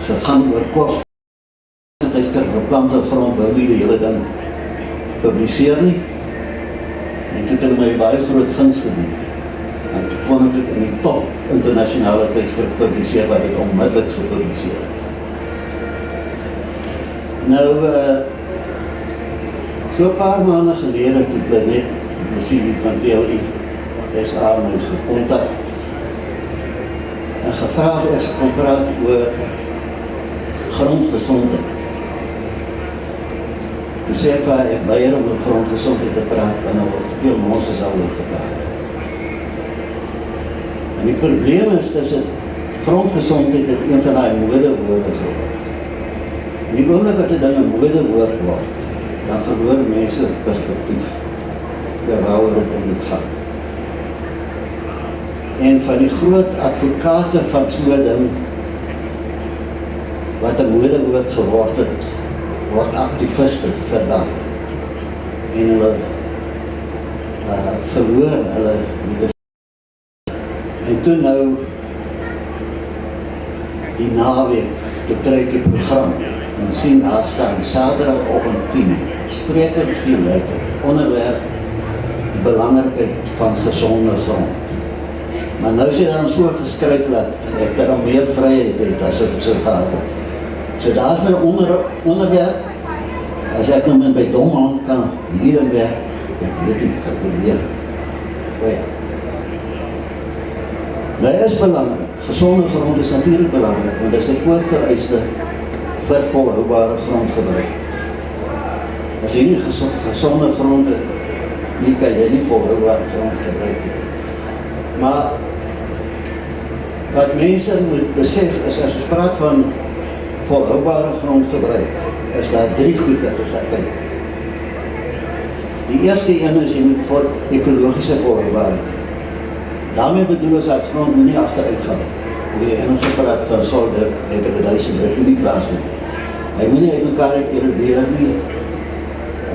gegaan oor kort tydskrif vir plante grond, wou nie die hele ding publiseer nie. En toe het hulle my baie groot guns gedoen. En toe kon ek dit in die top internasionale tydskrif publiseer, wat dit onmiddellik gepubliseer het. Nou, so 'n paar maande gelede, toe ek net die presisie van TLI SA my gekontak en gevra is om praat oor grondgesondheid. Toe sê ek vir ek weier om oor grondgesondheid te praat, want daar word veel monsters al oor gepraat. En die probleem is, grondgesondheid het een van die modewoorde geword. En die oomblik wat 'n ding 'n modewoord word, dan verloor mense perspektief oor waaroor dit eintlik gaan. En van die groot advokate van so 'n ding, wat 'n modewoord geword het, word aktiviste vir daai. En hulle verloor hulle die besef. En toe nou, die naweek, toe kry ek die program, en sien daar staan, Saterdagoggend 10, spreker Giel, onderwerp, die belangrikheid van gesonde grond. Maar nou sê dan so geskryf dat ek daar meer vryheid het as ek so gehad het. So daar is my onderwerp, as ek nou met my dom hand kan hier werk, ek weet nie, ek probeer. O ja. Nou is belangrik, gesonde grond is natuurlijk belangrik, want dit is 'n voorvereiste vir volhoubare grondgebruik. As jy nie gesonde grond het, nie kan jy nie volhoubare grond gebruik nie. Maar wat mense moet besef is, as ons praat van volhoubare grondgebruik, is daar 3 goed wat ons kyk. Die eerste een is, jy moet vir ekologiese volhoubaarheid. Daarmee bedoel is dat grond moet nie achteruit gaan. Hoe die Engelse praat van solder, ek het 1000, dit moet nie plaasvind nie. Hy moet nie uit mekaar uit erodeer nie,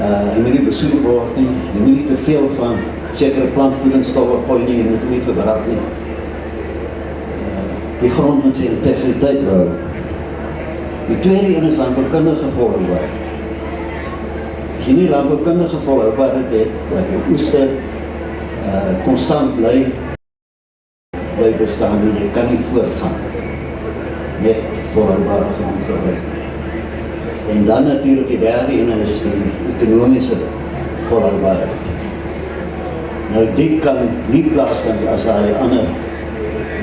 hy moet nie besoedel word nie, hy moet nie te veel van sekere plantvoedingsstowwe gooi nie, hy moet hom nie verbrand nie. Die grond moet sy integriteit hou. Die tweede een is landboukundige volhoubaarheid. As jy nie landboukundige volhoubaarheid het, dat jou oeste konstant bly bestaan en jy kan nie voortgaan met volhoubare grondgebruik. En dan natuurlijk die derde ene is die ekonomiese volhoubaarheid. Nou die kan nie plaasvind as daar die ander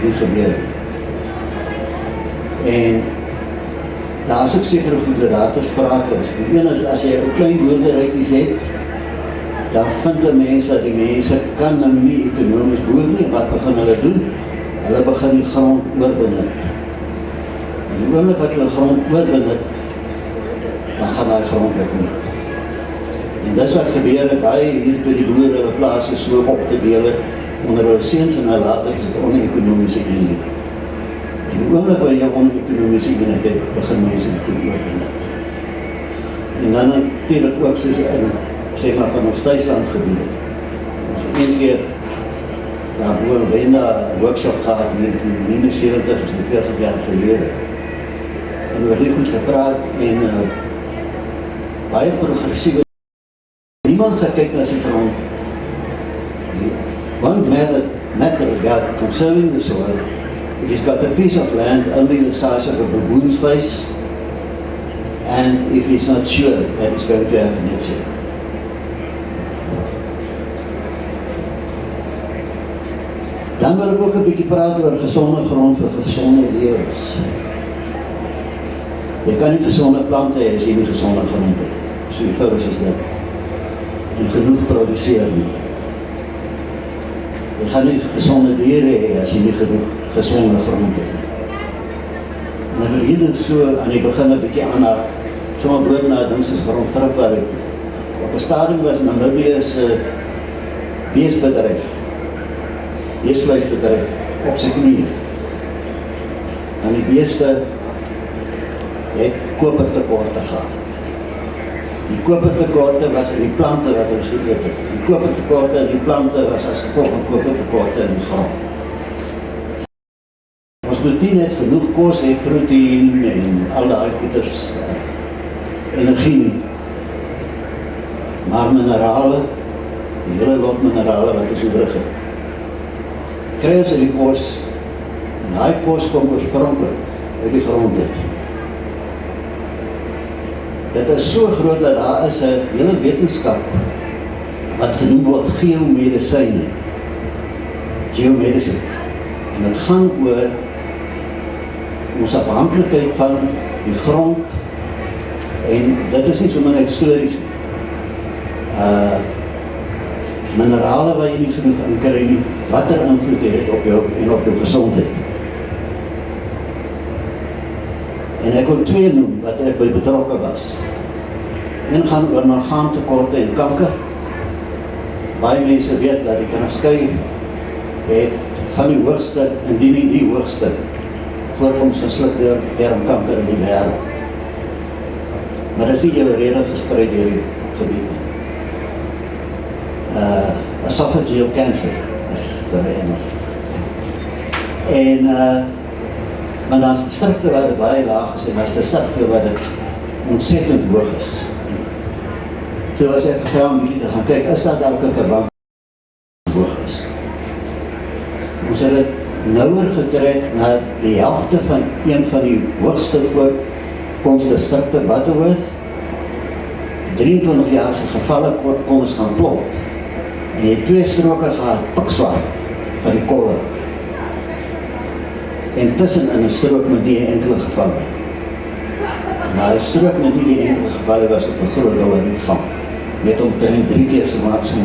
nie gebeur. En daar is ook sekere goede raters sprake is. Die ene is, as jy 'n klein boerderytjies het, dan vind die mense dat die mense kan nou nie ekonomies boer nie. Wat begin hulle doen? Hulle begin die grond oorbenut. En die oomblik wat hulle grond oorbenut, dan gaan die grond wegneem. En dis wat gebeur het, baie hier toe die boere hulle plaase so opgedeel het, onder hulle seuns en hulle later is het onekonomiese eenhede. En die oomblik wat jy onekonomiese eenhede het, begin mense die goed oorbenut. En dan natuurlijk ook soos in, sê maar van ons thuislandgebiede. Ons het een keer daar boer Wenda workshop gehad in 1979, is die 40 jaar gelede. En oor die goed gepraat en baie progressieve. Niemand gekyk na sy grond. Won't matter about conserving the soil if he's got a piece of land only the size of a baboon's face and if he's not sure that he's going to have next year. Dan wil ek ook 'n bietjie praat oor gesonde grond vir gesonde lewens. Jy kan nie gesonde plante hê as jy nie gesonde grond het. So eenvoudig is dit. En genoeg produseer nie. Jy gaan nie gesonde diere hê as jy nie genoeg gesonde grond het nie. En ek wil hier so aan die begin 'n bietjie aanhaak, sommer bloot na ding soos grondvrugbaarheid. Op 'n stadium was Namibië se beesbedryf, beesvleisbedryf op sy knieë. En die beeste het kopertekorte gehad. Die kopertekorte was in die plante wat hulle geëet het. Die kopertekorte in die plante was as gevolg van kopertekorte in die grond. Ons moet nie net genoeg kos hê, proteïen en al daai goeders, energie nie. Maar minerale, die hele lot minerale wat ons nodig het, kry ons in die kos, en daai kos kom oorspronklik uit die grond uit. Dit is so groot dat daar is 'n hele wetenskap wat genoem word geomedisyne, geomedicine. En dit gaan oor ons afhanklikheid van die grond, en dit is nie sommer net stories nie. Minerale waar jy nie genoeg in kry nie, wat invloed het dit op jou en op jou gesondheid. En ek wil 2 noem wat ek by betrokke was. Een gaan oor mangaantekorte en kanker. Baie mense weet dat die Transkei het van die hoogste, indien nie die hoogste, voorkoms van slukdarmkanker in die wêreld. Maar dit is nie evenredig verspreid deur die gebied nie. Esophageal cancer is vir die Engels. En maar daar is 'n sterkte wat dit baie laag is en daar is 'n sterkte wat dit ontsettend hoog is. Toe was ek gevra om hier te gaan kyk, is daar dalk 'n verband hoog is. Ons het dit nouer getrek na die helfte van een van die hoogste voorkomste sterkte Butterworth. 23 jaar se gevalle kon ons gaan plot. En jy het 2 stroke gehad, pikswart van die kolle. En tussen in 'n strook met nie 'n enkele geval nie. En daai strook met nie die enkele gevalle was op 'n groot doelwit met omtrent 3 keer so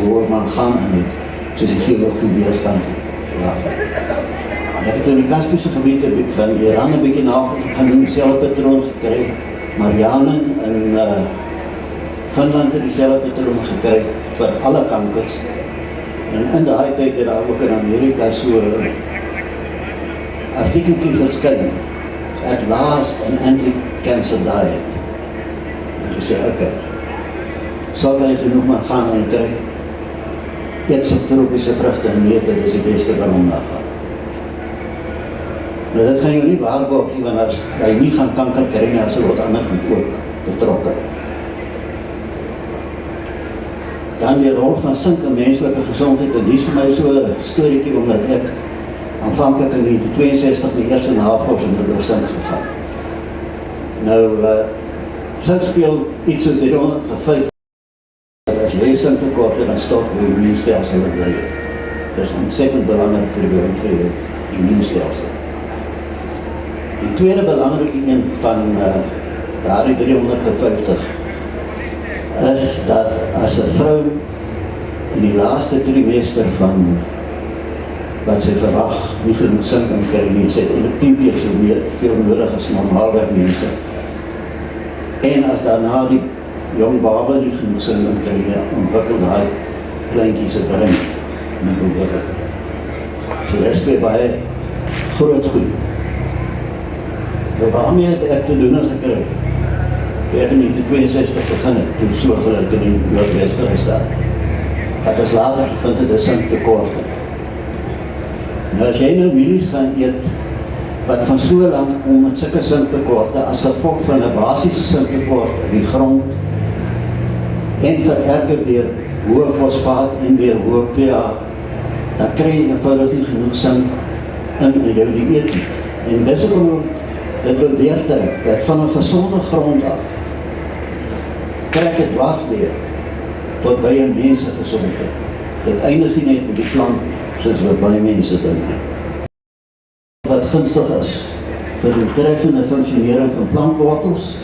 hoër mangaan in het, soos die Giel weerstand. Ja. Ek het in die Kaspiese gebied van Iran 'n bietjie nagegaan en dieselfde patroon gekry. Marianen in Finland het dieselfde patroon gekry vir alle kankers. En in daai tyd het daar ook in Amerika so 'n artikeltjie verskyn. At last an anti-cancer diet. En gesê, okay, sal jy genoeg mangaan en kry? Eet subtropiese vrugte en neute, dis die beste waarom daarvan. Nou dit gaan jou nie waarborg nie, want as jy nie gaan kanker kry nie, as wat ander ook betrokke. Dan die rol van sink in menslike gesondheid, en die is vir my so 'n storieetjie, omdat ek aanvanklik in 1962 my eerste navorsing oor sink gegaan. Nou, sink speel iets soos die rol van 5. As jy sink tekort het, dan stop jou immuunstelsel in bly. Dit is ontsettend belangrik vir die behoud vir jou immuunstelsel. Die tweede belangrike een van daardie 350 is dat as 'n vrou in die laaste trimester van wat sy verwag nie genoeg sink in kry nie, sy het eintlik 10 keer so veel nodig as normaalweg mense. En as daarna die jong baba nie genoeg sink in kry nie, ontwikkel daai kleintjie se brein nie behoorlik. So dit is baie groot goed. Waarmee het ek te doen gekry? Ek in 1962 begin het, toen so gelijk in die Noordwest-Vrystaat. Het is later gevind het 'n sinktekorte. Nou as jy nou mielies gaan eet, wat van so land kom met sulke sinktekorte, as gevolg van 'n basiese sinktekort in die grond, en vererger deur hoë fosfaat en deur hoë pH, dan kry jy eenvoudig nie genoeg sink in jou dieet nie. En dis ook dit wil weertrek, dat van 'n gesonde grond af, trek het dwars deur, tot by 'n mense gesondheid. Dit eindig nie net met die plant, soos wat baie mense dink. Wat gunstig is, vir die doeltreffende funksionering van plantwortels,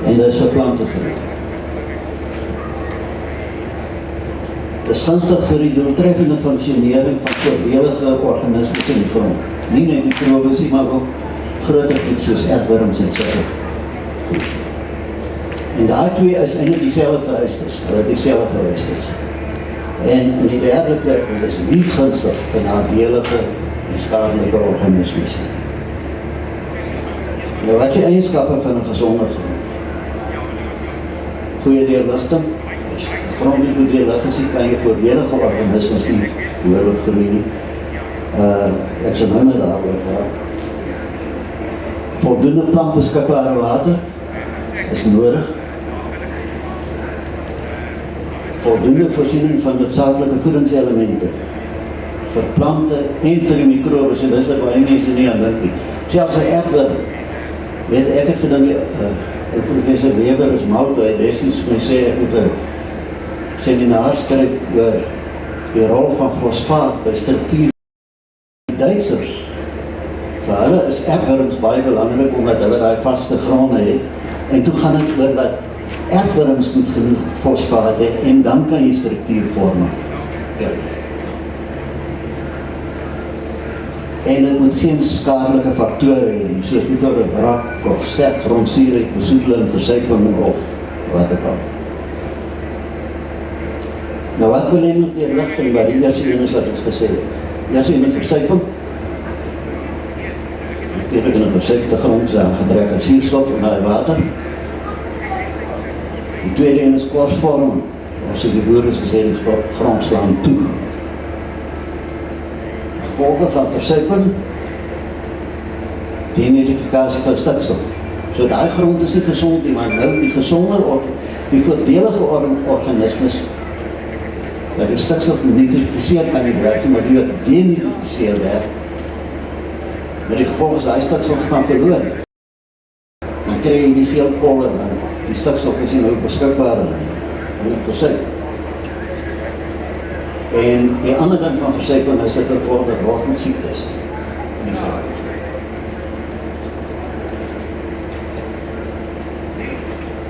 en dit is vir plantegroei. Dit is gunstig vir die doeltreffende funksionering van voordelige organismes in die grond. Nie net mikrobes nie, maar ook groter goed soos aardwurms en sulke goed. En daai twee is eintlik dieselfde vereistes, hulle het dieselfde vereistes. En in die derde plek, dit is nie gunstig vir nadelige en skadelike organismes nie. Nou wat is die eienskappe van 'n gesonde grond? Goeie deurligting. As die grond nie goed deurlig is, kan jy voordelige organismes nie behoorlik groei nie. Ek sal nou met daaroor praat. Voldoende plantbeskikbare water is nodig. Voldoende voorsiening van noodsaaklike voedingselemente vir plante en vir die mikrobes, en dis wat die mense nie aan dink nie. Selfs 'n erfwurm, weet ek het gedink, professor Weber is mal, toe hy destijds my sê, ek moet 'n seminar skryf oor die rol van fosfaat by struktuur Duitsers. Vir hulle is erfwurms baie belangrik, omdat hulle daai vaste gronde het, en toe gaan het oor dat erfwurms moet genoeg fosfaat hê, en dan kan jy struktuur vorm. En het moet geen skadelike faktore hê, soos byvoorbeeld brak of sterk grondsuurheid, besoedeling, versuiping of wat ook al. Nou wat wil jy met die rigting by die eerste ene is wat ons gesê het? Eerste ene versuiping. Natuurlijk in 'n versuipte grond is daar gebrek aan suurstof en aan water. Die tweede ene is korsvorming. Ons het die boere gesê die grond slaan toe. Gevolge van versuiping, denitrifikasie van stikstof. So daai grond is nie gesond nie, maar nou die gesonde of die voordelige organismes dat die stikstof nitrifiseer kan nie werk, maar die wat denitrifiseer werk, maar die gevolg is die stikstof gaan verloor. Dan kry jy die geel kolle, dan die stikstof is nie nou beskikbaar en het versuip. En die ander ding van versuiping is dat bevorder wortelsiektes in die grond.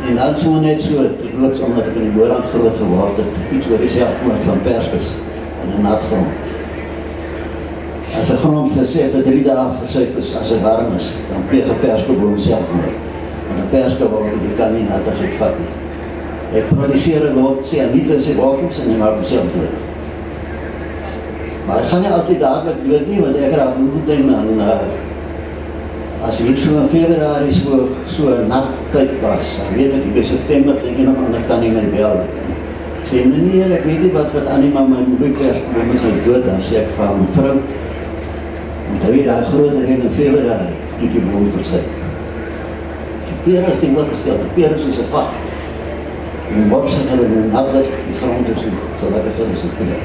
En dan is maar net so, loops omdat ek in die Boerland groot geword het, iets oor die selfmoord van perskes in 'n nat grond. As 'n grond vir 3 dae versuip is, as dit warm is, dan pleeg 'n perskeboom selfmoord. Want 'n perskeboom, die kan nie nattigheid vat nie. Hy produseer 'n lot sianiet in sy wortels en hy maak homself dood. Maar hy gaan nie altyd dadelik dood nie, want ek raak moed aan as hier so in Februarie so nat tyd was, dan weet ek by September en een of ander kan nie my bel. Ek sê, meneer, ek weet nie wat gaat aan nie, maar my moeie persboom is nou dood, dan sê ek van mevrou, want hy weet daar groter in Februarie, die boom versit. Die peer is die oorgesteld, die peer is soos 'n vat. En boksiger en natter, die grond is gelukkiger as die peer.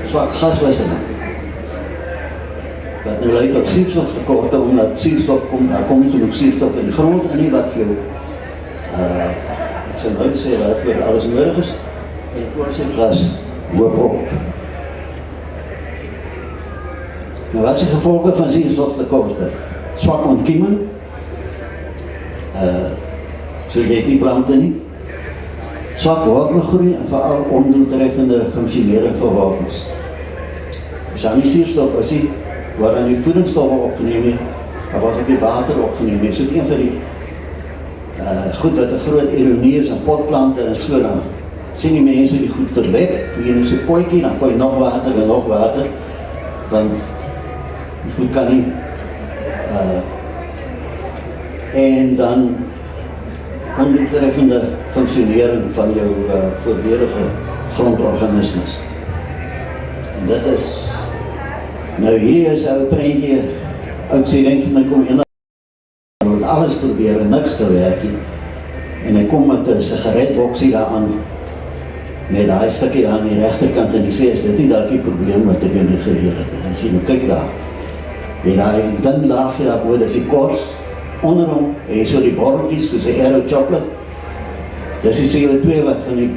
Swak gaswissing. Wat nou leidt tot suurstoftekorte, omdat suurstof komt, daar komt nie genoeg suurstof in die grond en nie wat veel, ek sal nou sê wat vir alles nodig is, en koolstofgas hoop op. Nou wat is die gevolge van suurstoftekorte? Swak ontkieming, so jy het nie plante nie, swak wortelgroei en veral ondoeltreffende functionering van wortels. As daar nie suurstof is nie, waarin die voedingsstoffe opgeneem het, dan was ook die water opgeneem het. So een van die goed wat 'n groot ironie is in potplante en so, dan sien die mense die goed verlek, hier in so'n potjie, dan gooi nog water en nog water, want die goed kan nie, en dan ondoeltreffende functionering van jou voordelige grondorganismes. En dit is nou hier is 'n prentjie, oud student van my kom in, hy wil alles probeer en niks te werk nie. En hy kom met 'n sigaretboksie daaraan, met daai stukkie daar aan die regterkant en hy sê, is dit nie dalk die probleem wat ek in geleer het? En hy sê, nou kyk daar, met daai dun laagje daarbo, dis die kors, onder hom, en so die borreltjies, soos die Aero chocolate, dis die CO2 wat van die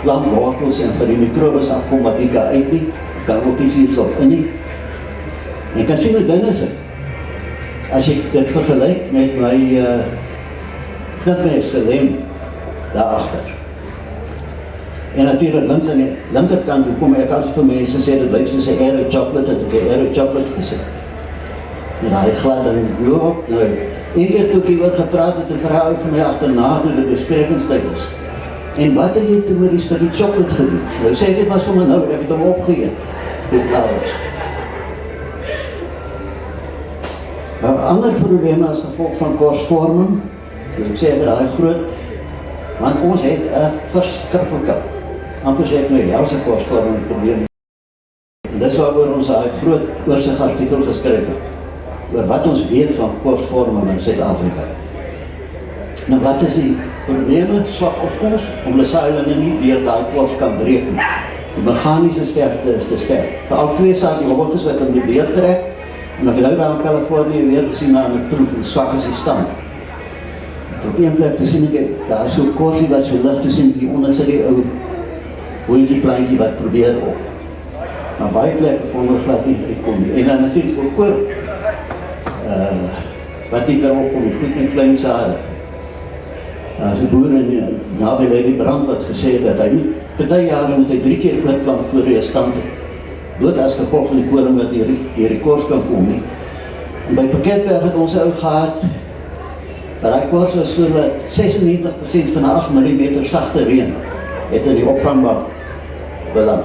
plantwortels en van die mikrobes afkom, wat nie kan uit nie, kan ook nie suurstof in nie. En jy kan sien hoe ding is dit. As jy dit vergelyk met my knipmesse lem daarachter. En natuurlijk links aan die linkerkant, hoe kom ek altijd vir mense sê, dit lyk soos 'n Aero chocolate, het ek 'n Aero chocolate gesê. En hy glad in die bloed op. Nou, een keer toe ek hier oor gepraat het, en vrou van my achterna toe die besprekingstyd is. En wat het jy toe oor die stukkie chocolate gedoen? Nou sê dit maar sommer nou, ek het hom opgeëet. Dit klaar was. Nou, 'n ander probleem as gevolg van korsvorming, soos ek sê, daai groot, want ons het 'n verskriklike amper sê ek nou helse kosvorming probleem. En dis waaroor ons daai groot oorsigartikel geskryf het, oor wat ons weet van kosvorming in Suid-Afrika. Nou wat is die probleme? Swak opkoms, omdat seilene nie deur daai kos kan breek nie. Die meganiese sterkte is te sterk. Veral twee saadjologges wat om die beer trek, en ek het nou daar in Californië weer gesien na 'n proef, hoe swak is die stand. Op een plek te sien ek, daar is so'n korsie wat so lig te sien, hieronder sit die ou hoontjie pleintjie wat probeer op. Maar baie plekke kon er glad nie uitkom nie. En dan natuurlijk ook oor, wat nie kan opkom, die goed met klein sade. As die boer naby by die brand wat gesê het dat hy nie, party jare moet hy 3 keer oorplant voor hy 'n stand het. Dood as gevolg van die koring wat hier die kors kan kom nie. En by Pakketberg het ons ou gehad, maar die kors was so dat 96% van die 8 mm sagte reën het in die opvangbank beland.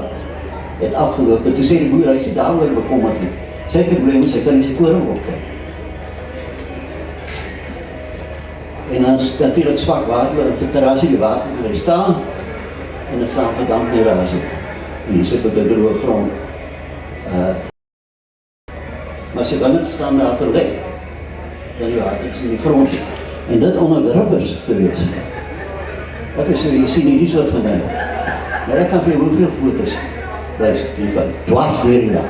Het afgelopen. Toe sê die boer, hy is nie daaroor bekommerd nie. Sy probleem is, hy kan nie sy koring opkry. En dan is natuurlijk swak water, en filtrasie die water bly staan, en het staan verdamp die rasie. En hier sit op die droge grond. Maar sy wingerd staan daar verlek, dan die water is in die grond. En dit onder de rubbers gewees. Wat is so, jy sien hierdie soort van ding. Nou, ek kan vir jou hoeveel foto's wys, van dwars deur die dag.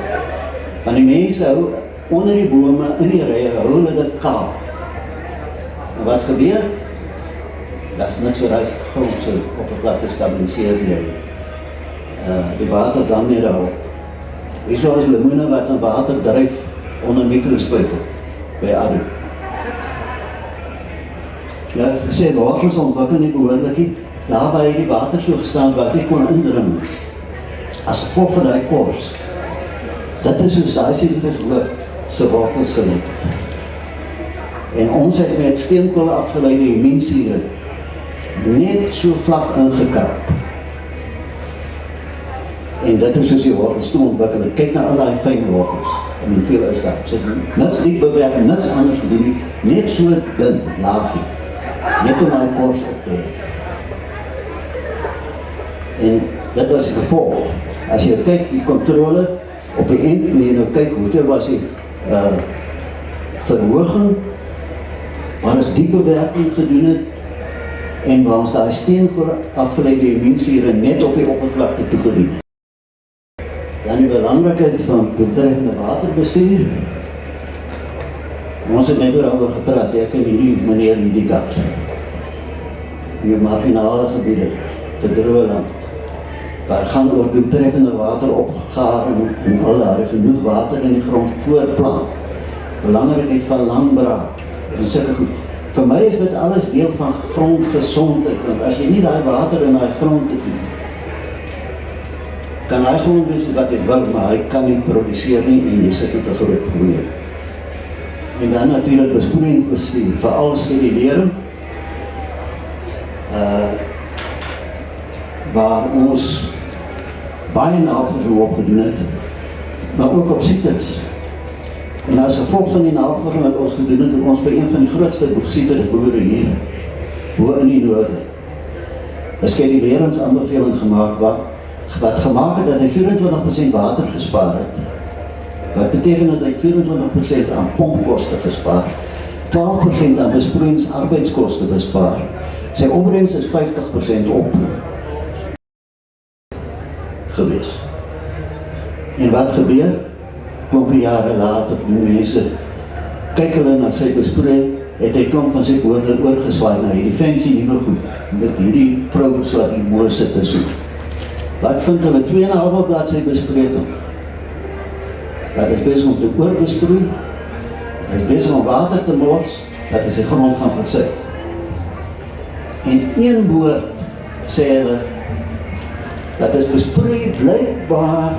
Want die mense hou onder die bome, in die rye, hou hulle dit kaal. En wat gebeur? Daar is niks wat hy grond so oppervlakte stabiliseer jy. Die water dan nie daarop. Hier is limoene wat in water dryf onder mikrospuite by Adu. Ja, gesê wortels ontwikkel nie behoorlik nie. Daar waar hy die water so gestaan wat hy kon indring. As gevolg van die kors. Dit is soos daai siektes hoor, sy wortels gelyk. En ons het met steenkool afgeleide immuunsiere net so vlak ingekrap. En dit is soos die wortels toe ontwikkel. Kyk na al die fyn wortels. En hoeveel is dat? So, niks diep bewerk, niks anders gedoen nie. Net so dun, laagie. Net om my kors op te hef. En dit was die gevolg. As jy kyk, die controle, op die eind, moet jy nou kyk, hoeveel was die verhooging, waar is die bewerking gedoen het, en waar ons daar steenkool afgeleide immuunsiere net op die oppervlakte toegedien het. Dan die belangrikheid van doeltreffende waterbestuur. Ons het net daaroor gepraat, ek en hierdie meneer die kat. Die marginale gebiede, te Droeland, waar gaan oor doeltreffende water opgegaar en al daar is genoeg water in die grond voorplant. Belangrikheid van landbraak en sulke goed. Vir my is dit alles deel van grondgesondheid, want as jy nie daai water in daai grond te doen, kan hy gewoon wees wat hy wil, maar hy kan nie produseer nie en jy sit met 'n groot probleem. En dan natuurlijk besproeiingsbestuur, veral skedulering, waar ons baie navorsing opgedoen het, maar ook op siektes. En as gevolg van die navorsing wat ons gedoen het, ons vir een van die grootste siektersboere hier, bo in die noorde, 'n skeduleringsaanbeveling gemaak wat gemaak het dat hy 24% water gespaar het. Wat beteken dat hy 24% aan pompkoste gespaar, 12% aan besproeiingsarbeidskoste bespaar. Sy opbrengs is 50% op gewees. En wat gebeur? Klompie jare later, die mense kyk hulle na sy besproeiing, het hy klomp van sy boorde oorgeswaai na hierdie fancy nuwe goed, met hierdie probes wat die moe sit te soek. Wat vind hulle? 2,5 bladsy bespreking. Dat is bezig om te oorbesproei, dat is bezig om water te mors, dat is die grond gaan versit. En een woord sê hulle, dat is besproei blykbaar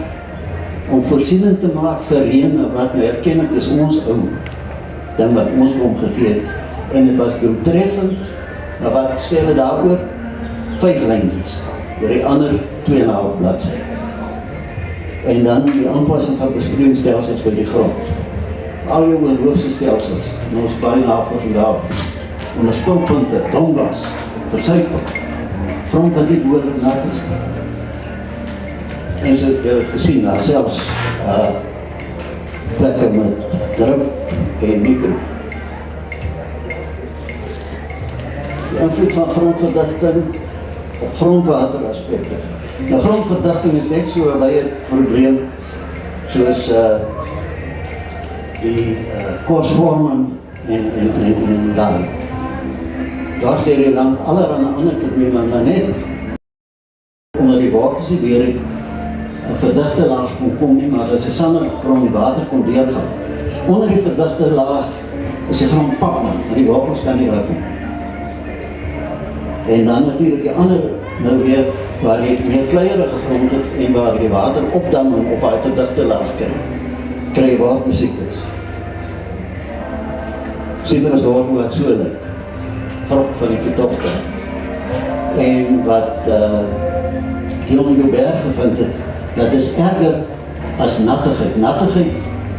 om voorsiening te maak vir reën, wat nou herken ek, is ons ou ding wat ons vir hom gegee het. En het was doeltreffend, maar wat sê hulle daaroor? 5 lyntjies, oor die ander 2,5 bladsy. En dan die aanpassing van besproeiingsstelsels by die grond. Al jou oorhoofse stelsels, en ons baie navorsing daarop. Onderspulpunte, dongas, versuiping, grond wat nie behoorlik nat is. En so het het gesien, daar selfs plekke met druk en mikro. Die invloed van grondverdikking op grondwateraspekte. Nou, grondverdikking is net so baie 'n probleem soos die korsvorming en daar sê jy dan allerhande ander probleme, maar net onder die watersidering 'n verdigte laag kon kom nie, maar as 'n sandige grond die water kon deurgaan. Onder die verdigte laag is die grond pakman, en die water kan nie uitkom. En dan natuurlijk die ander, nou weer, waar jy meer kleierige grond het en waar die water opdam en op die verdigte laag kry jy watersiektes. Siektes daarvoor wat so lyk, vrot van die vertofte. En wat Giel in jou berg gevind het, dat is erger as nattigheid. Nattigheid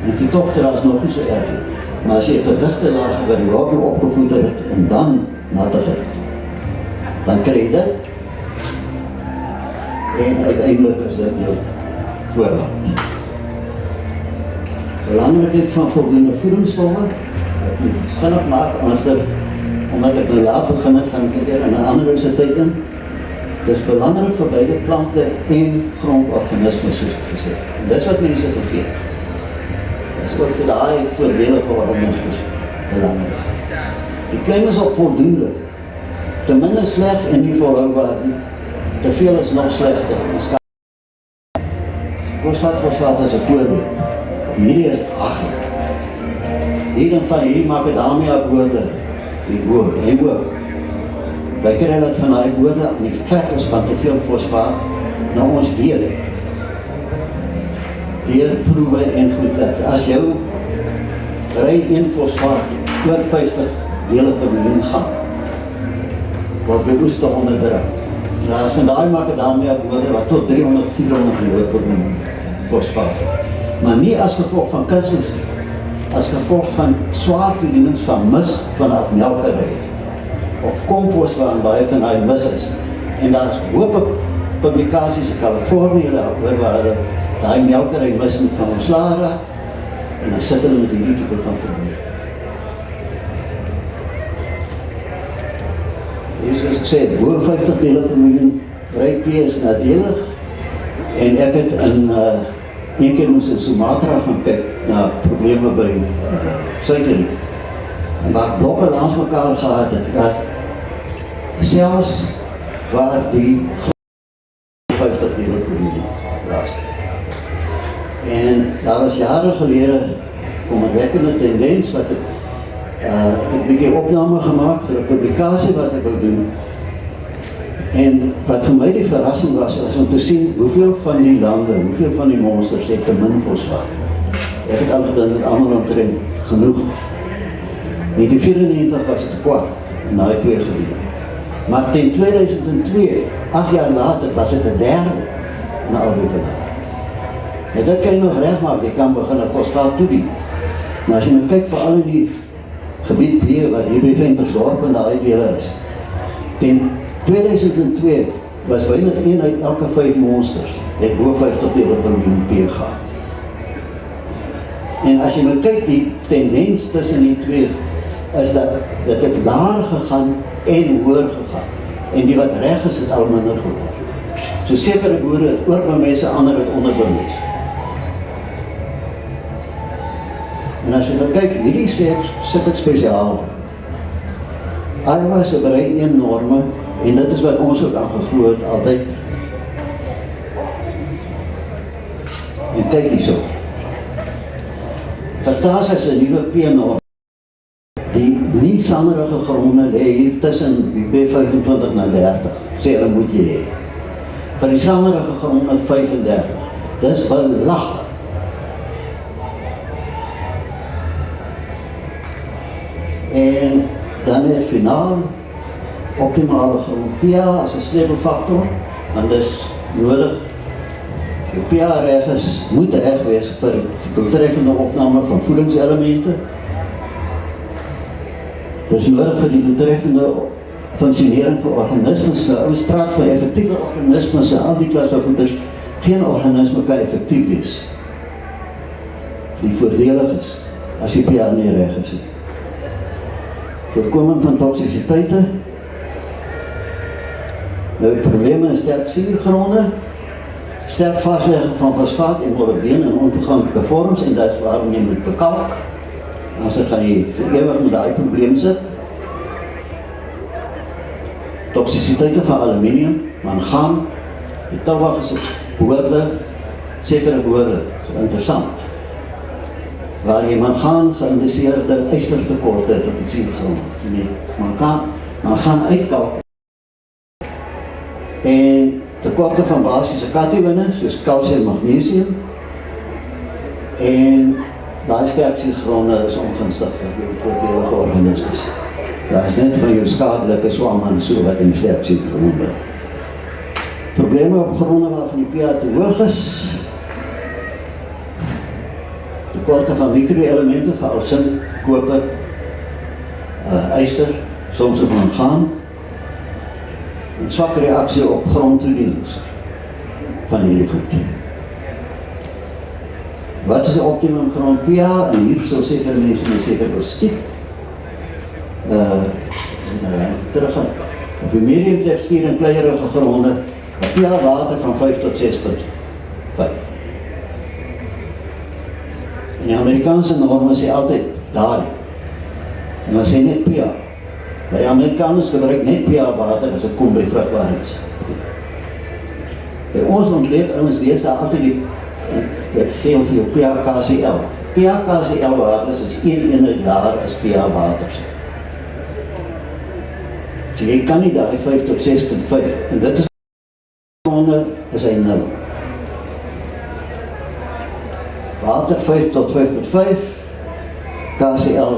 en vertofte is nog nie so erg. Maar as jy 'n verdigte laag waar die water opgevoeder het en dan nattigheid, dan kry jy dit. En uiteindelik is dit jou voorraad. Belangrikheid van voldoende voedingsstowwe. Gaan ek maak, omdat ek nou laat begin het, gaan ek weer in 'n ander tyd in. Dit is belangrik vir beide plante en grondorganismes, soos ek gesê. En dit is wat mense vergeet. Dit is ook vir die voordelige organismes belangrik. Die claim is ook voldoende. Te min is sleg en nie volhoubaar nie. Te veel is nog slegter. Fosfaat is 'n voorbeeld. En hierdie is agter. Hierdie van hierdie macadamia boorde, die boord, en ook. Wij krijgen dat van die boorde aan die vet is van te veel fosfaat naar ons deel. Deelproeven en goed dat. Als jou rij in fosfaat oor 50 delen per miljoen gaan, word die oeste onderdruk. Nou as van die macadamia boorde wat tot 300, 400 delen per miljoen fosfaat. Maar nie as gevolg van kunsmis, as gevolg van swaar toedienings van mis vanaf melkerij. Of kompost waarin baie van die mis is. En daar is hoop publikasies in Californië daaroor waar die melkerij mis moet van ontslae raak en dan sit hulle met die type van probleem. Hier soos ek sê, boven 50 dele per miljoen ryptee is nadelig en ek het in een keer moes in Sumatra gaan kyk na probleme by suiker. En waar blokke langs mekaar gehad het, selfs waar die 50 dele per miljoen was. En daar was jare gelede kommerwekkende tendens wat ek het 'n bietjie opname gemaakt vir 'n publikasie wat ek wou doen. En wat vir my die verrassing was om te sien hoeveel van die lande, hoeveel van die monsters het te min fosfaat. Ek het al gedink dat almal omtrent genoeg. 1994 was het kwart in daai twee gebiede. Maar ten 2002, 8 jaar later, was het 'n derde in al die verlande. En dit kan jy nog reg maak, jy kan begin 'n fosfaat toedien. Maar as jy nou kyk veral in die gebied B wat hier by Ventersdorp en daai dele is. Ten 2002 was byna 1 uit elke 5 monsters het bo 50 dele per miljoen pH. En as jy nou kyk, die tendens tussen die twee is dat dit het laer gegaan en hoër gegaan. En die wat reg is, het al minder geword. So sekere boere het oorbemes, ander het onderbemes. En as jy nou kyk, hierdie sit ek spesiaal. Iowa se berei 1 norme, en dit is wat ons ook aan geglo het altyd. En kyk hierso. Vertaas is 'n nuwe P-norm. Die nie sanderige gronde lê hier tussen die B25 na 30, sê hulle moet jy hê. Van die sanderige gronde 35. Dis belaglik. En dan het finaal optimale grond pH as 'n sleutelfaktor, want dis nodig. Die pH reg is, moet reg wees vir die doeltreffende opname van voedingselemente. Dis nodig vir die doeltreffende funksionering van organismes. Nou, ons praat van effektiewe organismes en al die klas van goeders, Geen organisme kan effektief wees die voordelig is as die pH nie reg is nie. Voorkoming van toksisiteite. Nou, probleme in sterk suurgronde, sterk vaslegging van fosfaat en molybdeen in ontoeganklike vorms, en dit is waarom jy moet bekalk. As dit gaan jy vir ewig met daai probleem sit. Toksisiteite van aluminium, mangaan, die tabak is behoorde, sekere behoorde, so interessant. Waar jy mangaan geïndiseerde ystertekorte het op die suurgrond. Nee, mangaan uitkalk. En tekorte van basiese katione, soos kalsium en magnesium. En daai sterk suurgronde is ongunstig vir jou voordelige organismes. Daar is net van jou skadelike swamme en so wat in die sterk suurgronde. Probleme op gronde waarvan die pH te hoog is. Tekorte van micro-elemente, veral sink, koper, yster, soms op mangaan. En swakke reaksie op grondtoedienings van hierdie goed. Wat is die optimum grond pH? En hier sal seker mense my seker beskiet. Teruggaan. Op die medium tekstuur en kleierige gronde, een pH water van 5 tot 6,5. En die Amerikaanse norme sê altyd daar. En dan sê net pH. Maar die Amerikaners gebruik net pH water as het kom by vrugbaarheids. By ons ontleed ouens deesdae altyd die gee vir jou pH-KCl. pH-KCl water is 1 eenheid daar as pH water. So jy kan nie daai 5 tot 6,5 en dit is hy 0. Water 5 tot 5,5, KCl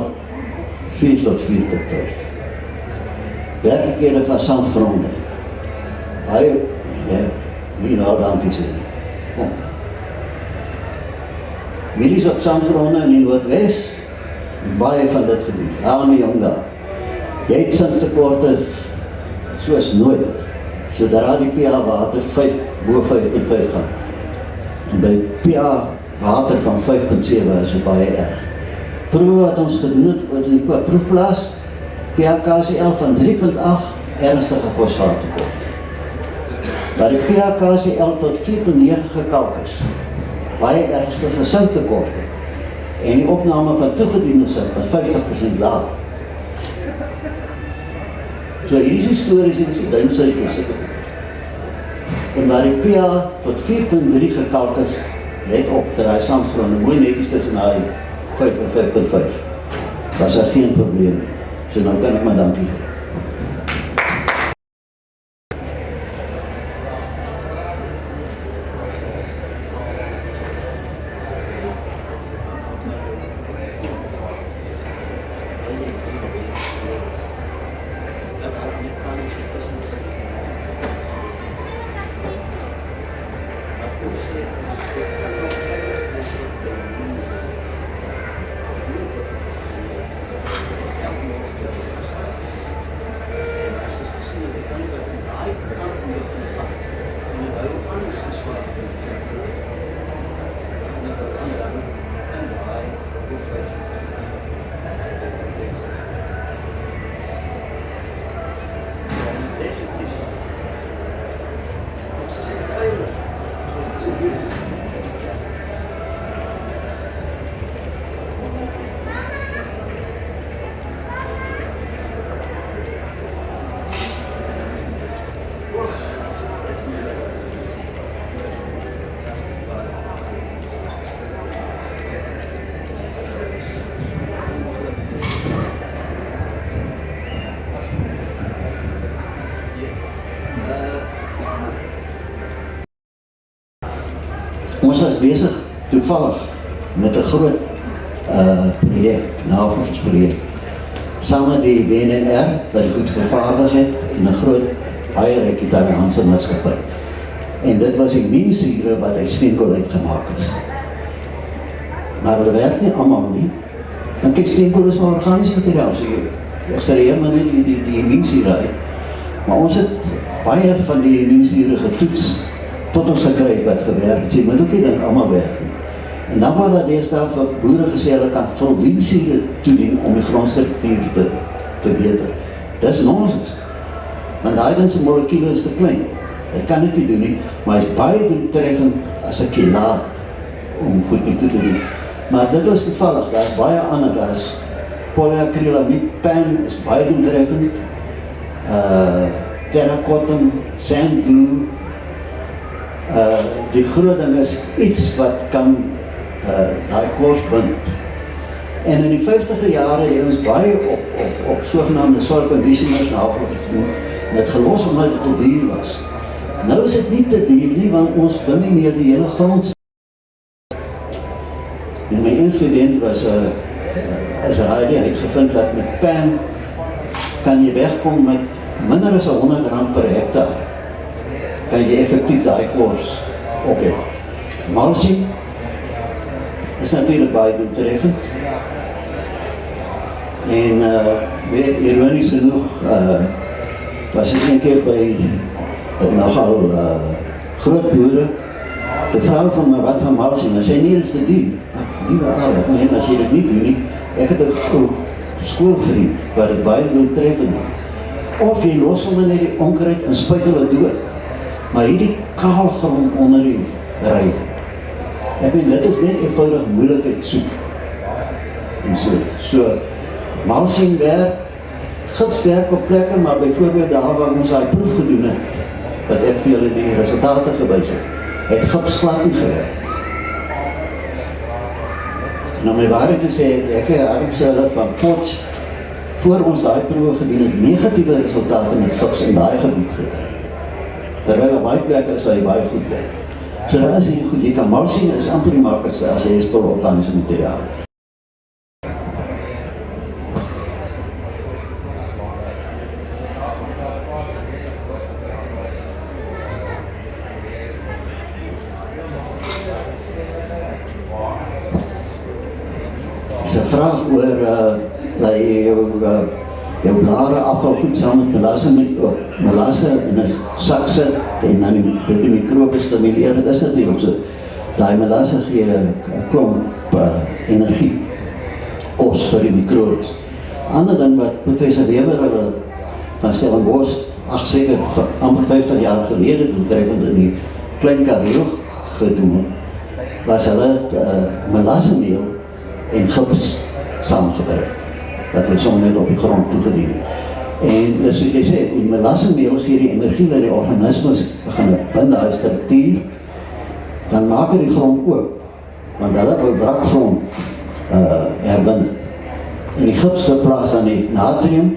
4 tot 4,5. Werklikhede van sandgronde. Hy, nie nou dankie sê nie. Kom. Milies op sandgronde in die Noordwes, baie van dit gedoen. Haal my jong daar. Jy het sandtekorte soos nooit, sodra die pH water 5 bo 5,5 gaan. En by pH water van 5,7 is dit baie erg. Proewe wat ons gedoen het oor die proefplaas, pH-KCl van 3,8, ernstige fosfaattekort. Waar die pH-KCl tot 4,9 gekalk is, baie ernstige souttekorte. En die opname van toegediende sout was 50% laag. So hierdie is histories en die duimsyfers. En waar die pH tot 4,3 gekalk is, let op vir die sandgronde, mooi netjies tussen die 5 en 5,5. Was daar geen probleem nie. So nou kan ek maar dankie gee. Ons was bezig toevallig met 'n groot projek, navorsingsprojek, saam met die WNR, wat goed vervaardig het, en 'n groot baie Italiaanse maatskappy. En dit was die minsure wat uit steenkool uitgemaak is. Maar hulle werk nie almal nie. Dan kyk, steenkool is maar organiese materiaal, so jy extraheer maar nie die minsure uit. Maar ons het baie van die minsure getoets tot ons gekry het wat gewerk het. Jy moet ook nie dink almal werk nie. En dan waar dat deesdae vir boere gesê hulle kan vulwiensiere toedien om die grondstruktuur te verbeter. Dis nonsens. Want daai ding se molekule is te klein. Jy kan dit nie doen nie, maar hy is baie doeltreffend as 'n kilaat om goed nie te doen. Maar dit was toevallig, daar is baie ander, daar is polyacrylamied pen is baie doeltreffend, terracotta, sand glue, die groot ding is iets wat kan daai kors bind. En in die 50er jare het ons baie op sogenaamde soil conditioners navorsing gedoen en het gelos omdat dit te duur was. Nou is dit nie te duur nie, want ons bind nie meer die hele grond. En my incident was as hy het gevind dat met pen kan jy wegkom met minder as R100 per hektaar. Kan jy effektief daai kors ophef. Mulching is natuurlijk baie doeltreffend. En weer ironisch genoeg was ek een keer by nogal groot boere. De vrou van my wat van mulching, en sy nie is te duur. Liewe aardig, en as jy dit nie doen nie, ek het 'n skoolvriend wat dit baie doeltreffend doen. Of jy los hom net die onkruid en spuit hulle dood. Maar hierdie kaal grond onder die rye. Ek meen, dit is net eenvoudig moeilikheid soek. En so mulching werk, gips werk op plekke, maar byvoorbeeld daar waar ons daai proef gedoen het, wat ek vir julle die resultate gewys het gips glad nie gewerk. En om my waarheid te sê, ek het armselle van Potch, voor ons daai proewe gedoen het, negatiewe resultate met gips in daai gebied gekry. Terwyl op baie plekke is waar hy baie goed werk. So daar is hier goed, jy kan mulching is amper die makkelijkste as jy spul organische materiaal. Dis 'n vraag oor dat jy jou blare afval goed saam met melasse in 'n sak sit en dan dit die mikrobe stimuleer. Dit is natuurlik so. Daai melasse gee 'n klomp energie, kos vir die mikrobes. Ander ding wat professor Weber hulle van Stellenbosch, seker amper 50 jaar gelede doeltreffend in die Klein Karoo gedoen het, was hulle melassemeel en gips saamgebruik. Dat hulle sommer net op die grond toegedien het. En soos jy sê, die melassemeel gee die energie dat die organismes begin bind daai struktuur, dan maak hy die grond oop, want hulle wil brakgrond herbind. En die gips verplaas dan die natrium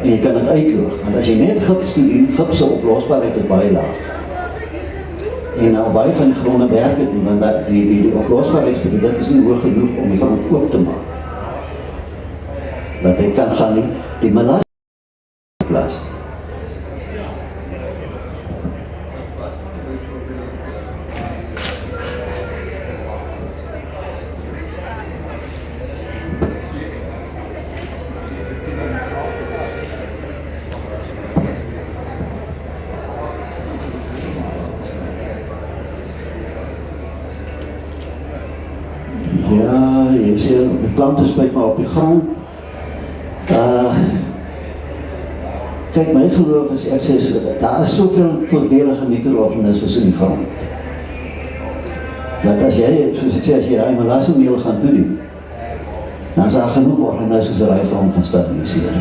en jy kan dit uitloog, want as jy net gips toedien, gips se oplosbaarheid is baie laag. En nou baie van die gronde werk het nie, want die oplosbaarheidsproduk is nie hoog genoeg om die grond oop te maak. Dat hy kan gaan nie, die melasse plaas. Ja, jy sê, die plante spuit maar op die grond. Kijk, my geloof is, ek sê, daar is soveel voordelige micro-organismes in die grond. Dat as jy, soos ek sê, as jy die melassemeel gaan toedien, dan is daar genoeg organismes wat die grond kan stabiliseer.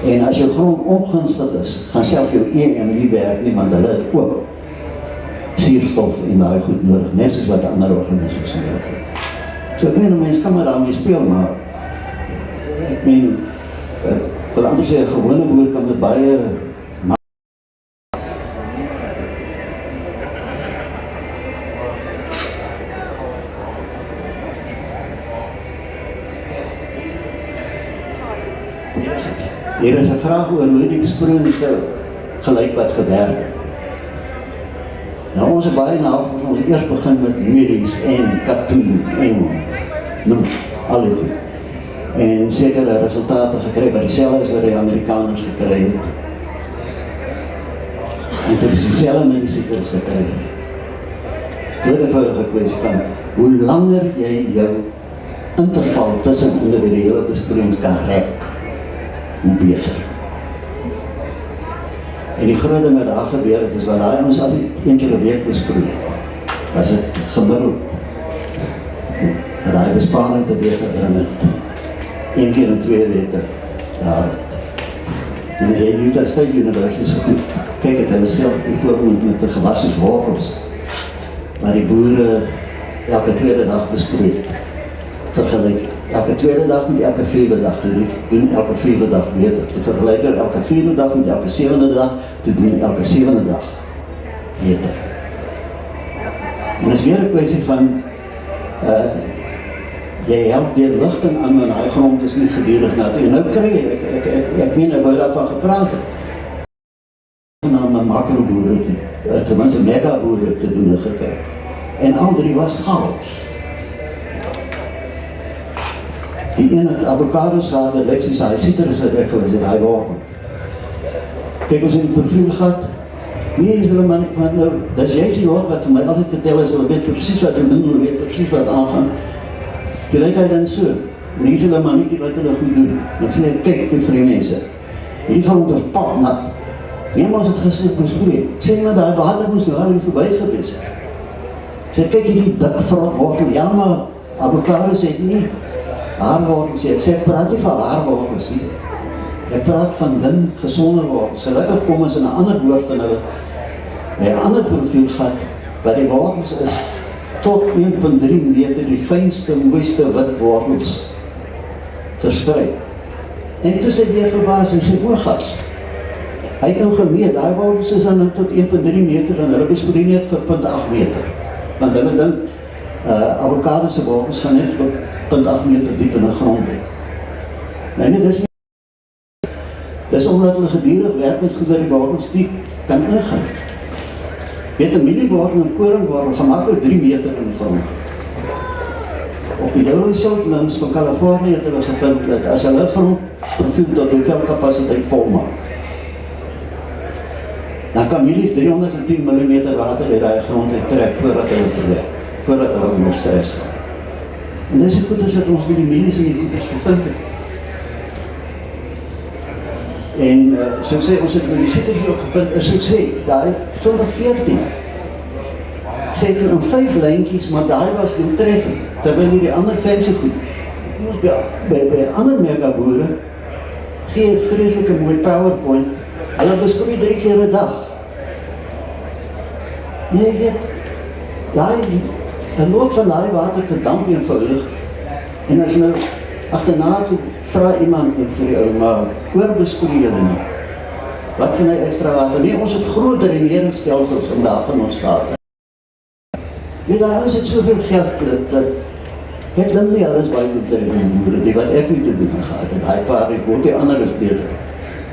En as jou grond ongunstig is, gaan self jou EM nie werk nie, want hulle het ook suurstof en daai goed nodig, net soos wat ander organismes nodig het. So ek meen, 'n mens kan maar daarmee speel, maar ek meen, wil amper sê, 'n gewone boer kan dit baie Hier is 'n vraag oor hoe die besproeiing gelyk wat gewerk het. Nou ons het baie navorsing, ons eers begin met medies en katoen en noem, al die goed. En sekere resultate gekry wat dieselfde is wat die Amerikaners gekry het. En dit is dieselfde met die siektes gekry. Tweede eenvoudige kwessie van, hoe langer jy jou interval tussen individuele besproeiings kan rek, hoe beter. En die groot ding wat daar gebeur het, is wat daai ons al 1 keer 'n week besproei het, was dit gemiddeld. Dat daai besparing beweeg gebring het, 1 keer in 2 weke. Ja. En die Utah State University is goed. Kyk het, hulle self bijvoorbeeld met de gewassen wortels, waar die boere elke tweede dag besproei. Vergelijk elke tweede dag met elke vierde dag te doen, elke vierde dag beter. Te vergelijken elke vierde dag met elke 7e dag te doen, elke 7e dag beter. En dat is weer een kwestie van, jy help die lichting aan, want die grond is nie gedurig nat. En nou kry jy, ek meen, ek wou daarvan gepraat het. Met makroboere, tenminste megaboere te doen gekry. En al 3 was chaos. Die ene het avocados gehad, het lyk soos hy citrus wat ek gewees het, hy wortel. Kyk ons in die profiel gehad, nee, is hulle man, want nou, dis jy die hoor wat vir my altyd vertel is, hulle weet precies wat hulle doen, hulle weet precies wat aangaan. Die lyk hy dan so, en hier is hulle mannetjie wat hulle goed doen. En ek sê, kyk vir die mense, hierdie grond is pap nat. Neem ons het gister besproei. Ek sê maar die water moes nou al hier voorbij gewees. Ek sê, kyk hierdie dik vrot wortel, ja maar avocados het nie haarwortels. Ek sê, ek praat nie van haarwortels nie. Ek praat van dun, gesonde wortels. Gelukkig kom ons in 'n ander woord van hulle, by 'n ander profiel gat, waar die wortels is tot 1,3 meter, die fynste, mooiste wit wortels versprei. En toe sê die verbaas, en sê, oorgat. Hy het nou gemeet, die wortels is dan tot 1,3 meter en hulle besproei net vir 0,8 meter. Want hulle dink, avocados se wortels gaan net tot 0,8 meter diep in die grond hê. Nee, dis nie. Dis omdat hulle gedurig werk met goed dat die wortels nie kan ingaan. Weet, 'n mieliewortel en koringwortel gaan maklik 3 meter in die grond. Op die Dowling Saltlands van Californië het hulle gevind dat as hulle grondprofiel tot die velkapasiteit volmaak, dan kan mielies 310 mm water uit die grond trek voordat hulle verwerk, voordat hulle onder stress gaan. En dis die goeders wat ons met die mielies en die goeders gevind het. En so ek sê, ons het met die citrus ook gevind, is ek sê, daai 2014, sê toe in 5 lijntjies, maar daai was doeltreffend, terwyl die ander fancy goed, ons by ander megaboere, gee een vreselike mooi PowerPoint, hulle besproei 3 keer 'n dag. Nee, ek weet, die lood van daai water verdamp eenvoudig, en as nou agterna toe vra iemand vir die ou, maar oorbesproei julle nie. Wat van die extra water? Nee, ons het groot dreneringsstelsels om daarvan ons gehad. Nee, daar is het soveel geld, dat ek dink nie alles baie moet in boere, die wat ek nie te doen gehad het, hy paar, ek hoop die ander is beter.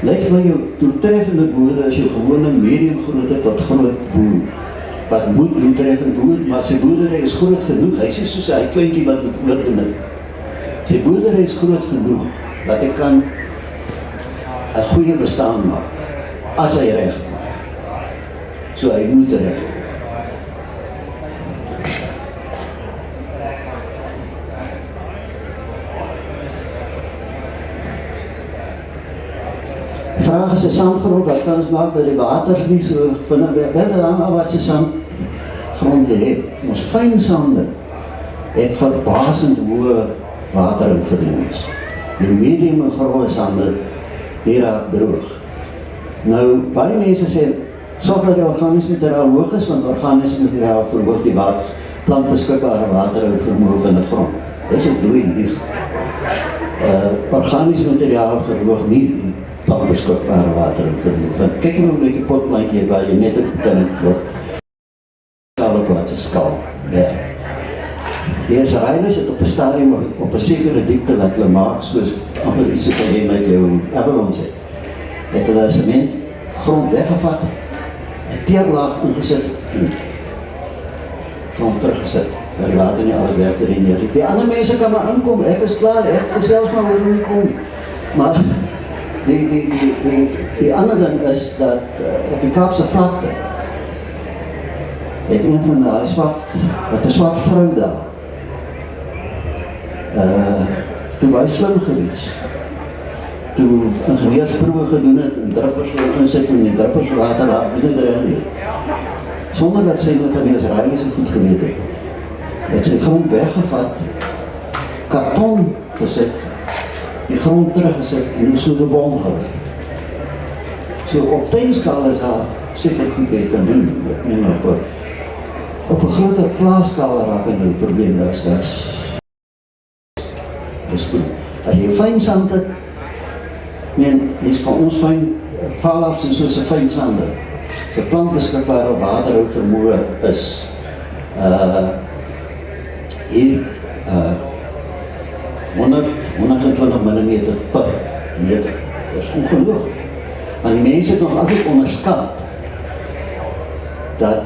Lyk vir jou doeltreffende boere as jou gewone medium grootte tot groot boer. Wat moet doeltreffend boer, maar sy boerdery is groot genoeg, hy sê soos hy kleintjie wat moet oordoen het. Sy boerdery is groot genoeg, dat hy kan 'n goeie bestaan maak, as hy reg maak. So hy moet reg maak. Vraag is 'n sandgrond, wat kan ons maak dat die water nie so vinnig weg dan wat se sandgronde het. Ons fyn sande het verbasend hoë waterhoudverhoudings. Die medium en grove sande, die raak droog. Nou, baie mense sê, sorg dat die organiese materiaal hoog is, want organiese materiaal verhoog die plantbeskikbare waterhoudvermoë van die grond. Dit is ook lieg. Organiese materiaal verhoog nie die plantbeskikbare waterhoudvermoë. Want kyk nou met die potplantjie waar jy net op kan vlot, sal op wat se skaal werk. Die Israëli's het op 'n stadium op 'n sekere diepte wat hulle maak, soos amper iets wat jy met jou Avalons het hulle sement grond weggevat, 'n teerlaag ingesit en grond teruggesit, waar die water nie alles werk erin neer. Die ander mense kan maar inkom, ek is klaar, ek gesels maar oor nie kom. Maar die Die ander ding is dat op die Kaapse vlakte het een van die swart vrou daar toe baie slim gewees. Toe ingenieursproewe gedoen het en druppers wil insit en die druppers water raak nie, sonder dat sy nou van die Israëli's goed geweet het sy grond weggevat, karton gesit, die grond teruggesit en so 'n bom gewerk. So op tuinskaal is daar seker goed wat jy kan doen, op 'n groter plaasskaal raak en nou probleem dis goed. As jy fyn sand het, is vir ons fyn, valafs en soos 'n fyn sande. As 'n plant beskikbare waterhou vermoë is, hier 120 mm per meter. Dat is ongelooflijk. Maar die mense het nog altijd onderskat dat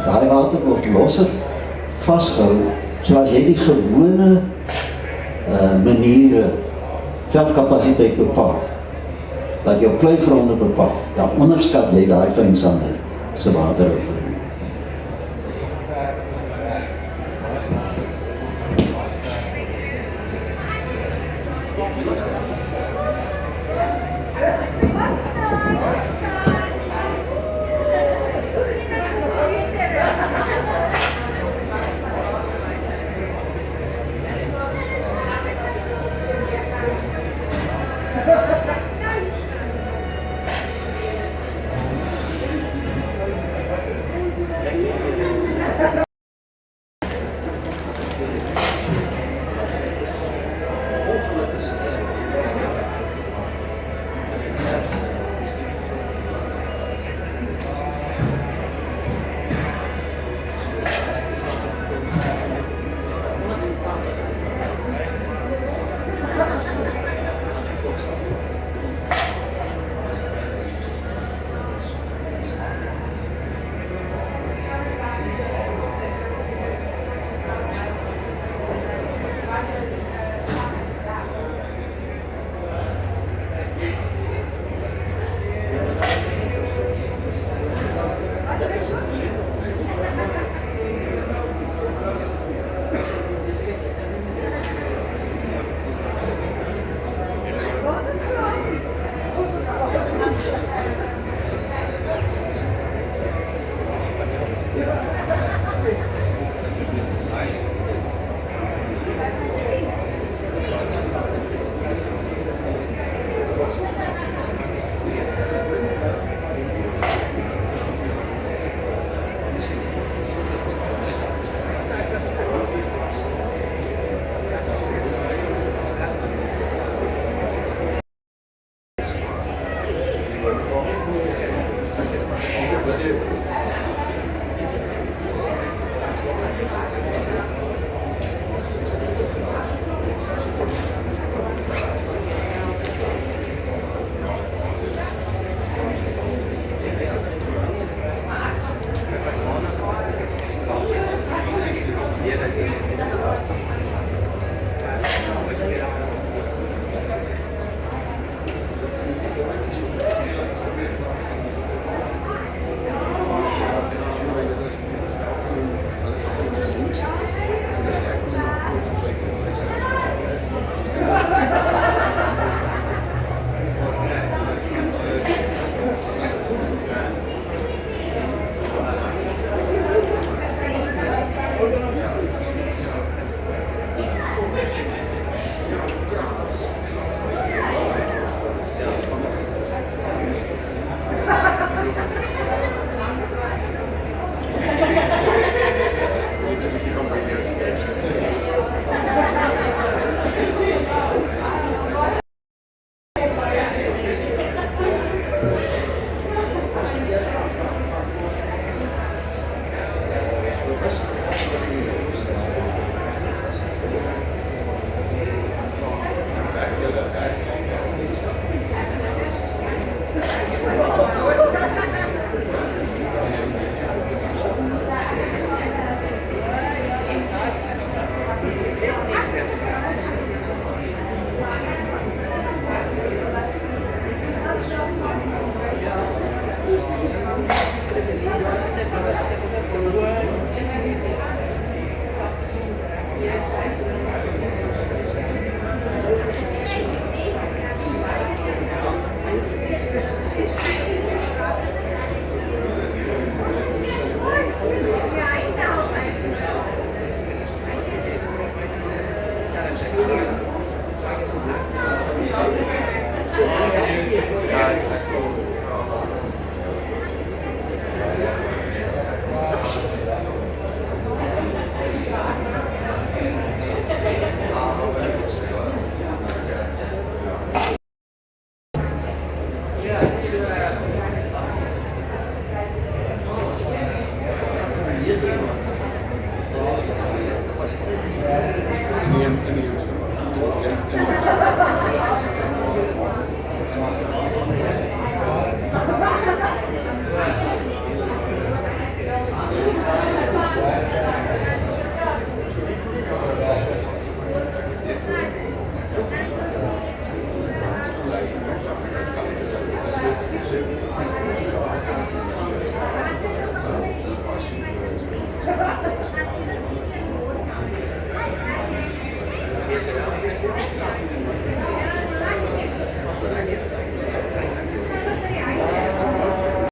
daai water word losser vastgehou, soos jy die gewone maniere veldkapasiteit bepaal, wat jou kleigronde bepaal, dan onderskat jy daai fynsande se waterhou.